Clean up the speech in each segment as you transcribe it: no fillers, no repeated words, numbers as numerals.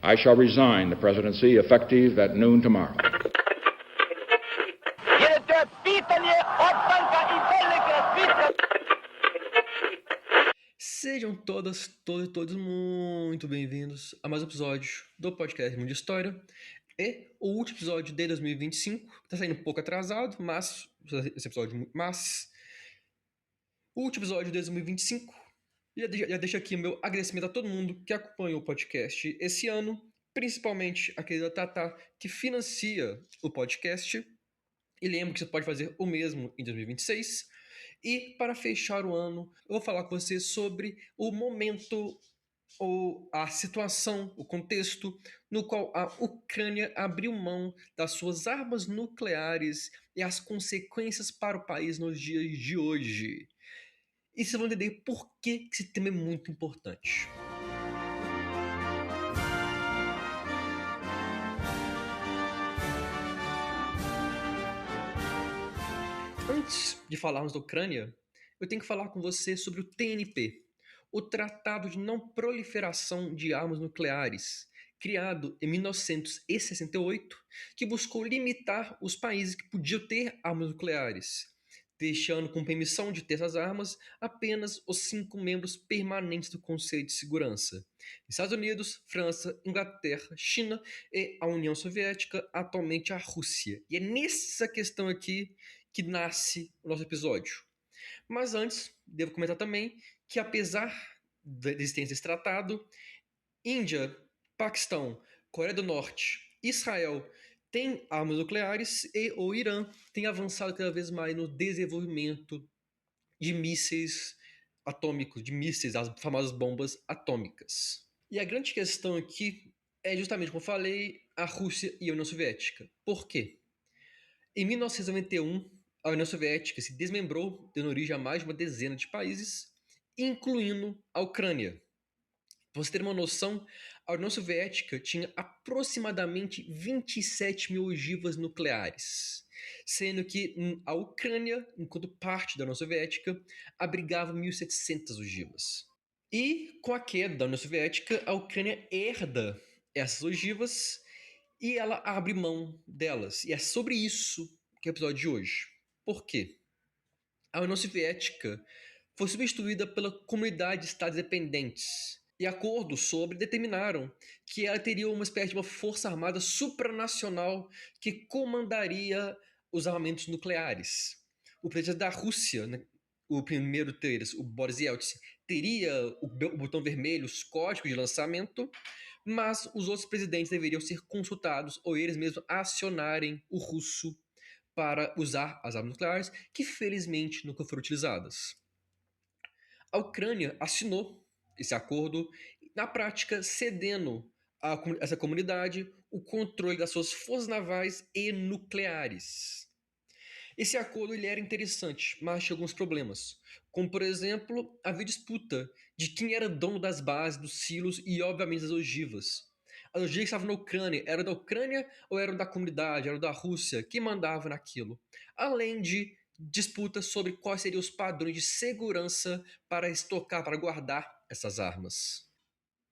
I shall resign the presidency effective at noon tomorrow. Sejam todas, todos e todos muito bem-vindos a mais um episódio do podcast Mundo de História. E o último episódio de 2025, que tá saindo um pouco atrasado, mas o último episódio de 2025. Já deixo aqui o meu agradecimento a todo mundo que acompanhou o podcast esse ano, principalmente a querida Tatá, que financia o podcast. E lembro que você pode fazer o mesmo em 2026. E para fechar o ano, eu vou falar com você sobre o momento ou a situação, o contexto no qual a Ucrânia abriu mão das suas armas nucleares e as consequências para o país nos dias de hoje. E vocês vão entender por que esse tema é muito importante. Antes de falarmos da Ucrânia, eu tenho que falar com você sobre o TNP, o Tratado de Não Proliferação de Armas Nucleares, criado em 1968, que buscou limitar os países que podiam ter armas nucleares, deixando com permissão de ter essas armas apenas os 5 membros permanentes do Conselho de Segurança: Estados Unidos, França, Inglaterra, China e a União Soviética, atualmente a Rússia. E é nessa questão aqui que nasce o nosso episódio. Mas antes, devo comentar também que, apesar da existência desse tratado, Índia, Paquistão, Coreia do Norte, Israel têm armas nucleares e o Irã tem avançado cada vez mais no desenvolvimento de mísseis atômicos, de mísseis, as famosas bombas atômicas. E a grande questão aqui é justamente, como eu falei, a Rússia e a União Soviética. Por quê? Em 1991, a União Soviética se desmembrou, dando origem a mais de uma dezena de países, incluindo a Ucrânia. Para você ter uma noção, a União Soviética tinha aproximadamente 27 mil ogivas nucleares, sendo que a Ucrânia, enquanto parte da União Soviética, abrigava 1.700 ogivas. E com a queda da União Soviética, a Ucrânia herda essas ogivas e ela abre mão delas. E é sobre isso que é o episódio de hoje. Por quê? A União Soviética foi substituída pela Comunidade de Estados Independentes, e acordos sobre determinaram que ela teria uma espécie de uma força armada supranacional que comandaria os armamentos nucleares. O presidente da Rússia, né, o primeiro deles, o Boris Yeltsin, teria o botão vermelho, os códigos de lançamento, mas os outros presidentes deveriam ser consultados ou eles mesmos acionarem o russo para usar as armas nucleares, que felizmente nunca foram utilizadas. A Ucrânia assinou esse acordo, na prática cedendo a essa comunidade o controle das suas forças navais e nucleares. Esse acordo ele era interessante, mas tinha alguns problemas, como por exemplo, havia disputa de quem era dono das bases, dos silos e obviamente das ogivas. As ogivas que estavam na Ucrânia eram da Ucrânia ou eram da comunidade, eram da Rússia? Quem mandava naquilo? Além de disputas sobre quais seriam os padrões de segurança para estocar, para guardar essas armas.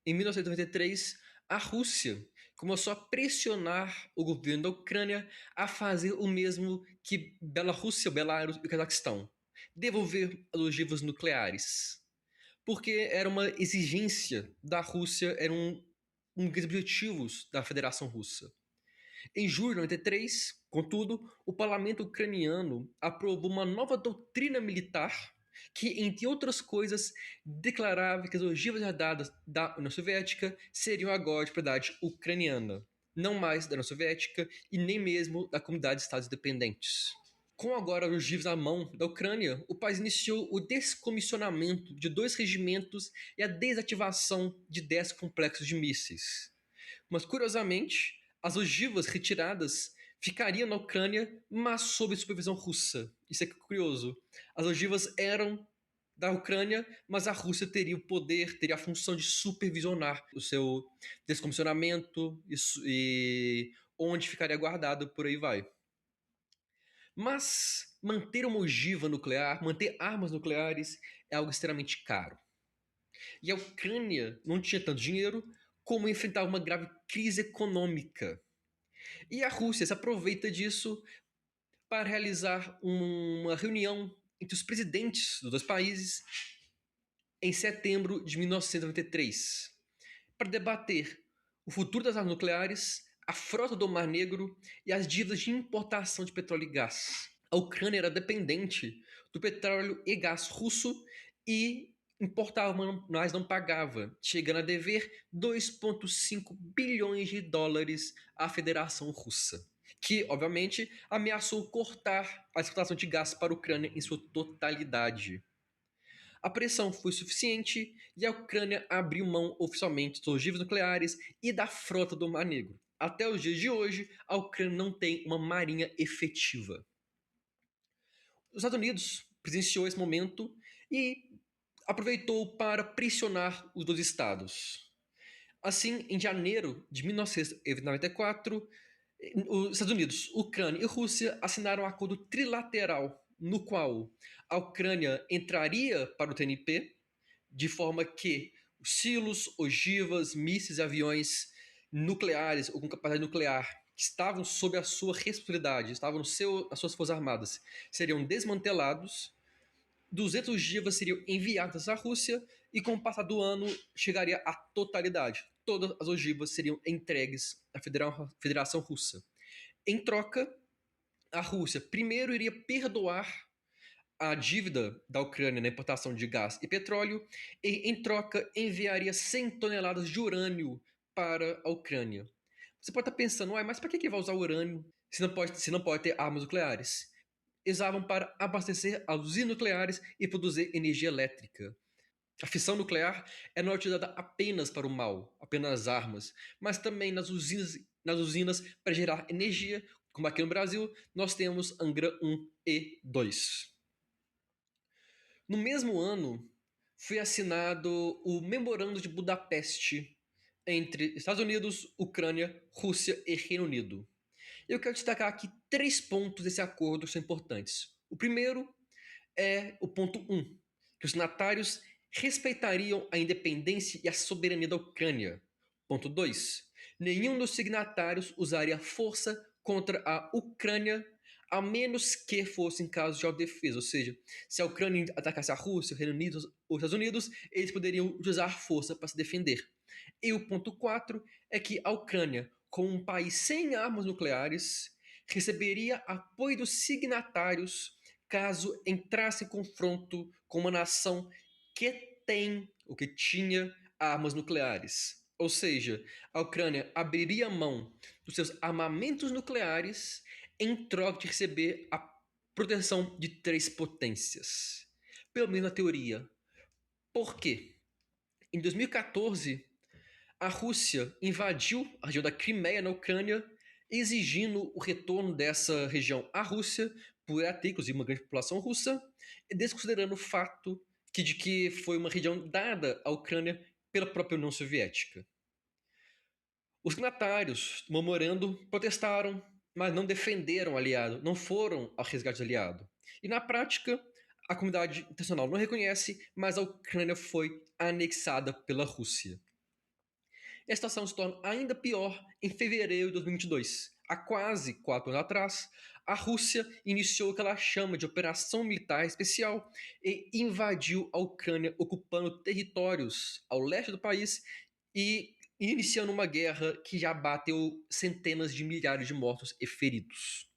Em 1993, a Rússia começou a pressionar o governo da Ucrânia a fazer o mesmo que Bielorrússia, Belarus e o Cazaquistão: devolver as ogivas nucleares. Porque era uma exigência da Rússia, era um dos objetivos da Federação Russa. Em julho de 93, contudo, o parlamento ucraniano aprovou uma nova doutrina militar que, entre outras coisas, declarava que as ogivas herdadas da União Soviética seriam agora de propriedade ucraniana, não mais da União Soviética e nem mesmo da Comunidade de Estados Independentes. Com agora os ogivas à mão da Ucrânia, o país iniciou o descomissionamento de 2 regimentos e a desativação de 10 complexos de mísseis. Mas, curiosamente, as ogivas retiradas ficariam na Ucrânia, mas sob supervisão russa. Isso é curioso. As ogivas eram da Ucrânia, mas a Rússia teria o poder, teria a função de supervisionar o seu descomissionamento e onde ficaria guardado, por aí vai. Mas manter uma ogiva nuclear, manter armas nucleares é algo extremamente caro. E a Ucrânia não tinha tanto dinheiro como enfrentar uma grave crise econômica. E a Rússia se aproveita disso para realizar uma reunião entre os presidentes dos dois países em setembro de 1993, para debater o futuro das armas nucleares, a frota do Mar Negro e as dívidas de importação de petróleo e gás. A Ucrânia era dependente do petróleo e gás russo e importava, mas não pagava, chegando a dever 2,5 bilhões de dólares à Federação Russa, que, obviamente, ameaçou cortar a exportação de gás para a Ucrânia em sua totalidade. A pressão foi suficiente e a Ucrânia abriu mão oficialmente dos ogivas nucleares e da frota do Mar Negro. Até os dias de hoje, a Ucrânia não tem uma marinha efetiva. Os Estados Unidos presenciou esse momento e aproveitou para pressionar os dois estados. Assim, em janeiro de 1994, os Estados Unidos, Ucrânia e Rússia assinaram um acordo trilateral no qual a Ucrânia entraria para o TNP, de forma que os silos, ogivas, mísseis e aviões nucleares ou com capacidade nuclear que estavam sob a sua responsabilidade, estavam nas suas forças armadas, seriam desmantelados, 200 ogivas seriam enviadas à Rússia e com o passar do ano chegaria à totalidade. Todas as ogivas seriam entregues à Federação Russa. Em troca, a Rússia primeiro iria perdoar a dívida da Ucrânia na importação de gás e petróleo e, em troca, enviaria 100 toneladas de urânio para a Ucrânia. Você pode estar pensando, mas para que vai usar urânio se não pode ter armas nucleares? Eles usavam para abastecer as usinas nucleares e produzir energia elétrica. A fissão nuclear não é utilizada apenas para o mal, apenas nas armas, mas também nas usinas para gerar energia, como aqui no Brasil nós temos Angra 1 e 2. No mesmo ano, foi assinado o Memorando de Budapeste entre Estados Unidos, Ucrânia, Rússia e Reino Unido. Eu quero destacar aqui 3 pontos desse acordo que são importantes. O primeiro é o ponto 1, que os signatários respeitariam a independência e a soberania da Ucrânia. Ponto 2, nenhum dos signatários usaria força contra a Ucrânia a menos que fosse em caso de autodefesa, ou seja, se a Ucrânia atacasse a Rússia, o Reino Unido ou os Estados Unidos, eles poderiam usar força para se defender. E o ponto 4 é que a Ucrânia, como um país sem armas nucleares, receberia apoio dos signatários caso entrasse em confronto com uma nação que tem ou que tinha armas nucleares. Ou seja, a Ucrânia abriria mão dos seus armamentos nucleares em troca de receber a proteção de 3 potências. Pelo menos na teoria. Por quê? Em 2014, a Rússia invadiu a região da Crimeia na Ucrânia, exigindo o retorno dessa região à Rússia, por ter inclusive uma grande população russa, e desconsiderando o fato de que foi uma região dada à Ucrânia pela própria União Soviética. Os signatários do memorando protestaram, mas não defenderam o aliado, não foram ao resgate do aliado. E na prática, a comunidade internacional não reconhece, mas a Ucrânia foi anexada pela Rússia. E a situação se torna ainda pior em fevereiro de 2022. Há quase 4 anos atrás, a Rússia iniciou o que ela chama de Operação Militar Especial e invadiu a Ucrânia, ocupando territórios ao leste do país e iniciando uma guerra que já bateu centenas de milhares de mortos e feridos.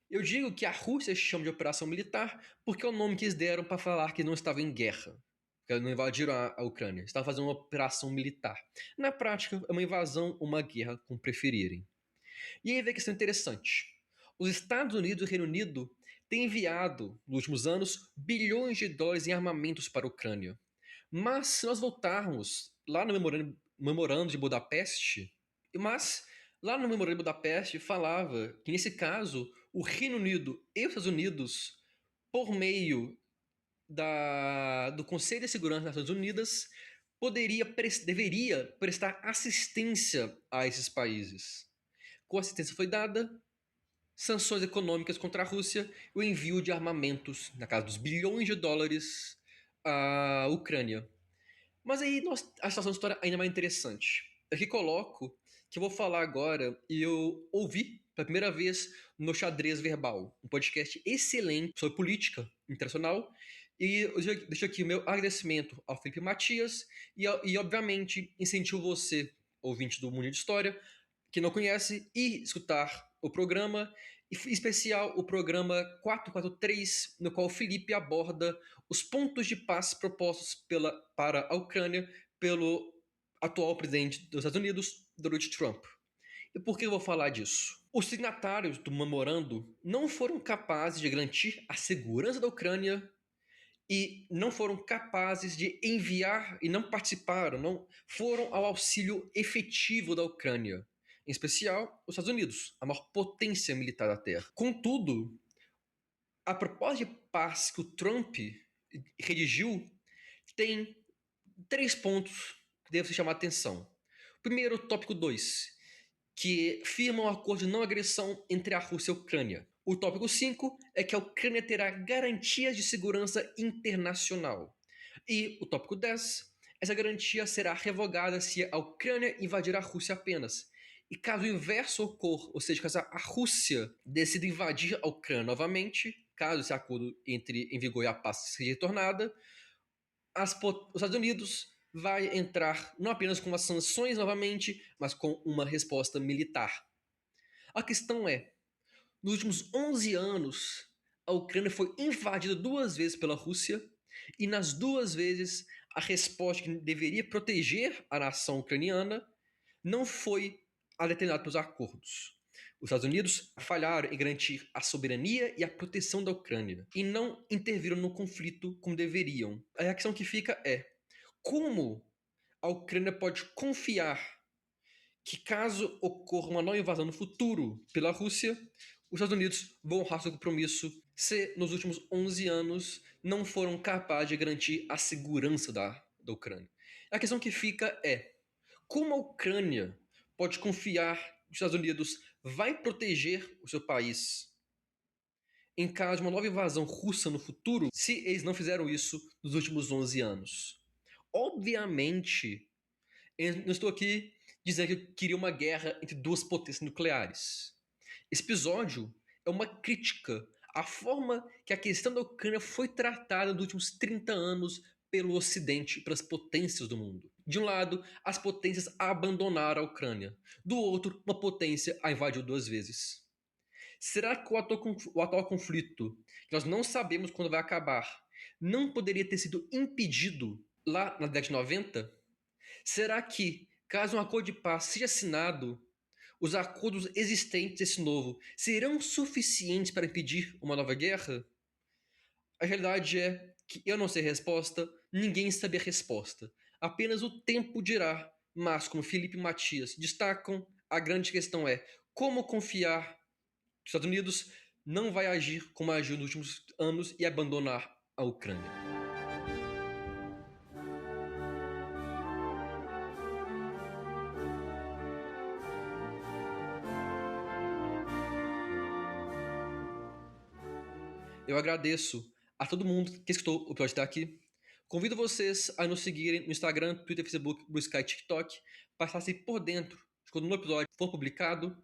Eu digo que a Rússia chama de operação militar porque é o nome que eles deram para falar que não estavam em guerra, que eles não invadiram a Ucrânia, estavam fazendo uma operação militar. Na prática, é uma invasão ou uma guerra, como preferirem. E aí vem a questão interessante. Os Estados Unidos e o Reino Unido têm enviado, nos últimos anos, bilhões de dólares em armamentos para a Ucrânia. Mas se nós voltarmos lá no Memorando de Budapeste, mas lá no Memorando de Budapeste falava que, nesse caso, o Reino Unido e os Estados Unidos, por meio do Conselho de Segurança das Nações Unidas, deveria prestar assistência a esses países. Com a assistência foi dada, sanções econômicas contra a Rússia e o envio de armamentos, na casa dos bilhões de dólares, à Ucrânia. Mas aí a situação se torna ainda mais interessante. Aqui coloco que eu vou falar agora e eu ouvi pela primeira vez no Xadrez Verbal, um podcast excelente sobre política internacional. E eu já deixo aqui o meu agradecimento ao Felipe Matias e obviamente, incentivo você, ouvinte do Mundo de História, que não conhece, ir escutar o programa, em especial o programa 443, no qual o Felipe aborda os pontos de paz propostos para a Ucrânia pelo atual presidente dos Estados Unidos, Donald Trump. E por que eu vou falar disso? Os signatários do memorando não foram capazes de garantir a segurança da Ucrânia e não foram capazes de enviar e não participaram, não foram ao auxílio efetivo da Ucrânia, em especial os Estados Unidos, a maior potência militar da Terra. Contudo, a proposta de paz que o Trump redigiu tem 3 pontos que devem se chamar a atenção. Primeiro, tópico 2, que firma um acordo de não agressão entre a Rússia e a Ucrânia. O tópico 5 é que a Ucrânia terá garantias de segurança internacional. E o tópico 10, essa garantia será revogada se a Ucrânia invadir a Rússia apenas. E caso o inverso ocorra, ou seja, caso a Rússia decida invadir a Ucrânia novamente, caso esse acordo entre em vigor e a paz seja retornada, os Estados Unidos vai entrar não apenas com as sanções novamente, mas com uma resposta militar. A questão é, nos últimos 11 anos, a Ucrânia foi invadida 2 vezes pela Rússia e nas 2 vezes a resposta que deveria proteger a nação ucraniana não foi a determinada pelos acordos. Os Estados Unidos falharam em garantir a soberania e a proteção da Ucrânia e não interviram no conflito como deveriam. A questão que fica é: como a Ucrânia pode confiar que, caso ocorra uma nova invasão no futuro pela Rússia, os Estados Unidos vão honrar seu compromisso se nos últimos 11 anos não foram capazes de garantir a segurança da Ucrânia? A questão que fica é: como a Ucrânia pode confiar que os Estados Unidos vai proteger o seu país em caso de uma nova invasão russa no futuro, se eles não fizeram isso nos últimos 11 anos? Obviamente, eu não estou aqui dizendo que eu queria uma guerra entre 2 potências nucleares. Esse episódio é uma crítica à forma que a questão da Ucrânia foi tratada nos últimos 30 anos pelo Ocidente e pelas potências do mundo. De um lado, as potências abandonaram a Ucrânia. Do outro, uma potência a invadiu 2 vezes. Será que o atual conflito, que nós não sabemos quando vai acabar, não poderia ter sido impedido lá na década de 90? Será que, caso um acordo de paz seja assinado, os acordos existentes desse novo serão suficientes para impedir uma nova guerra? A realidade é que eu não sei a resposta, ninguém sabe a resposta. Apenas o tempo dirá, mas como Felipe e Matias destacam, a grande questão é como confiar que os Estados Unidos não vai agir como agiu nos últimos anos e abandonar a Ucrânia. Eu agradeço a todo mundo que escutou o episódio até aqui. Convido vocês a nos seguirem no Instagram, Twitter, Facebook, Blue Sky, TikTok, para estarem por dentro de quando um episódio for publicado.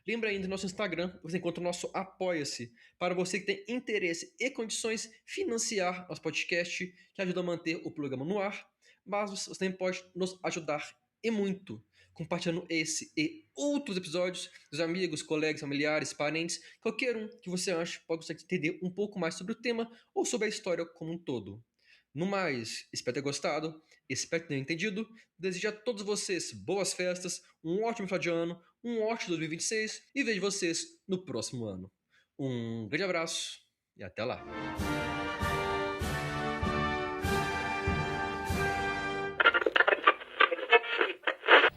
Lembra ainda, no nosso Instagram, você encontra o nosso Apoia-se, para você que tem interesse e condições financiar nosso podcast, que ajuda a manter o programa no ar. Mas você também pode nos ajudar e muito, compartilhando esse e outros episódios dos amigos, colegas, familiares, parentes, qualquer um que você acha pode conseguir entender um pouco mais sobre o tema ou sobre a história como um todo. No mais, espero ter gostado, espero ter entendido. Desejo a todos vocês boas festas, um ótimo final de ano, um ótimo 2026 e vejo vocês no próximo ano. Um grande abraço e até lá!